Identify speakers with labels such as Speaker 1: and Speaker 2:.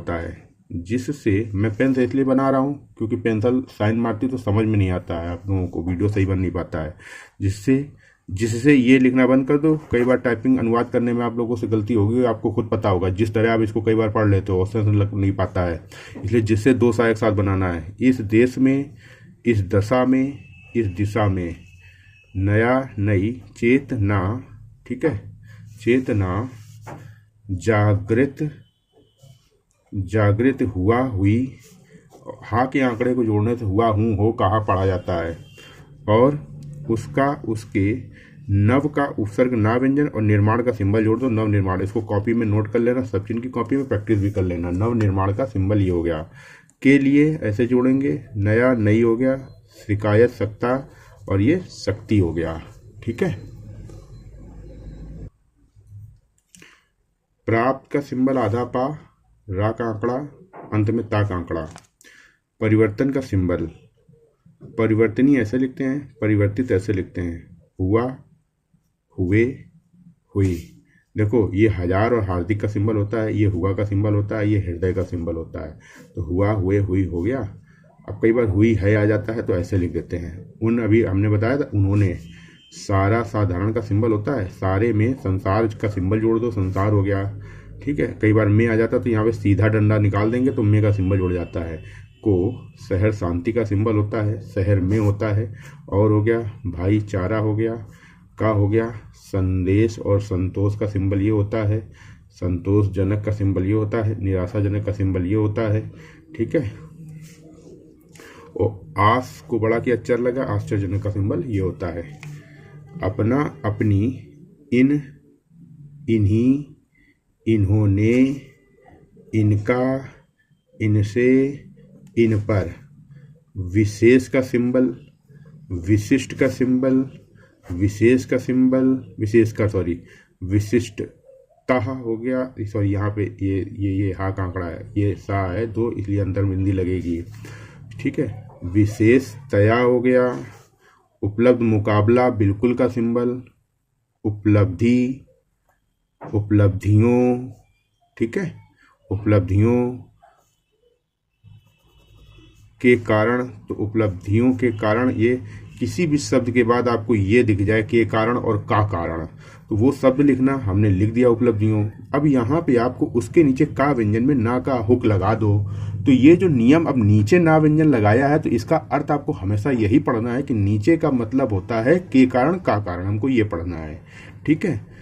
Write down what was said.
Speaker 1: होता है, जिससे मैं पेन से इसलिए बना रहा हूँ क्योंकि पेंसिल साइन मारती तो समझ में नहीं आता है, आप लोगों को वीडियो सही बन नहीं पाता है। जिससे जिससे ये लिखना बंद कर दो। कई बार टाइपिंग अनुवाद करने में आप लोगों से गलती होगी, आपको खुद पता होगा, जिस तरह आप इसको कई बार पढ़ लेते हो उससे लग नहीं पाता है। इसलिए जिससे दो सा एक साथ बनाना है। इस देश में, इस दशा में, इस दिशा में, नया नई चेतना, ठीक है, चेतना, जागृत, जागृत, हुआ, हुई, हा के आंकड़े को जोड़ने से हुआ, हूँ, हो, कहा पढ़ा जाता है। और उसका, उसके, नव का उपसर्ग ना व्यंजन और निर्माण का सिंबल जोड़ दो, नव निर्माण। इसको कॉपी में नोट कर लेना, सब चीज की कॉपी में प्रैक्टिस भी कर लेना। नव निर्माण का सिंबल ये हो गया। के लिए ऐसे जोड़ेंगे, नया नई हो गया, शिकायत सत्ता, और ये शक्ति हो गया। ठीक है। प्राप्त का सिंबल आधा पा, रा का आंकड़ा, अंत में ता का आंकड़ा। परिवर्तन का सिंबल, परिवर्तनीय ऐसे लिखते हैं, परिवर्तित ऐसे लिखते हैं, हुआ, हुए, हुई। देखो ये हजार और हार्दिक का सिंबल होता है, ये हुआ का सिंबल होता है, ये हृदय का सिंबल होता है। तो हुआ, हुए, हुई हो गया। अब कई बार हुई है आ जाता है तो ऐसे लिख देते हैं। उन, अभी हमने बताया था उन्होंने। सारा साधारण का सिंबल होता है, सारे में संसार का सिंबल जोड़ दो, संसार हो गया। ठीक है। कई बार में आ जाता है तो यहाँ पे सीधा डंडा निकाल देंगे तो में का सिंबल जुड़ जाता है। को, शहर शांति का सिंबल होता है, शहर में होता है। और हो गया भाईचारा हो गया। का हो गया संदेश और संतोष का सिंबल ये होता है। संतोषजनक का सिंबल ये होता है, निराशाजनक का सिंबल ये होता है। ठीक है। और आस को बड़ा की अक्षर लगा, आश्चर्यजनक का सिंबल ये होता है। अपना, अपनी, इन, इन्हीं, इन्होंने, इनका, इनसे, इन पर। विशेष का सिंबल, विशिष्ट का सिंबल, विशेष का सिंबल, विशेष का सॉरी विशिष्टता हो गया। सॉरी यहाँ पे ये हा का आंकड़ा है, ये सा है दो, इसलिए अंदर बिंदी लगेगी। ठीक है। विशेषतया हो गया। उपलब्ध, मुकाबला, बिल्कुल का सिंबल, उपलब्धि, उपलब्धियों। ठीक है। उपलब्धियों के कारण, तो उपलब्धियों के कारण, ये किसी भी शब्द के बाद आपको ये दिख जाए के कारण और का कारण, तो वो शब्द लिखना। हमने लिख दिया उपलब्धियों। अब यहाँ पे आपको उसके नीचे का व्यंजन में ना का हुक लगा दो। तो ये जो नियम, अब नीचे ना व्यंजन लगाया है तो इसका अर्थ आपको हमेशा यही पढ़ना है कि नीचे का मतलब होता है के कारण का कारण, हमको ये पढ़ना है। ठीक है।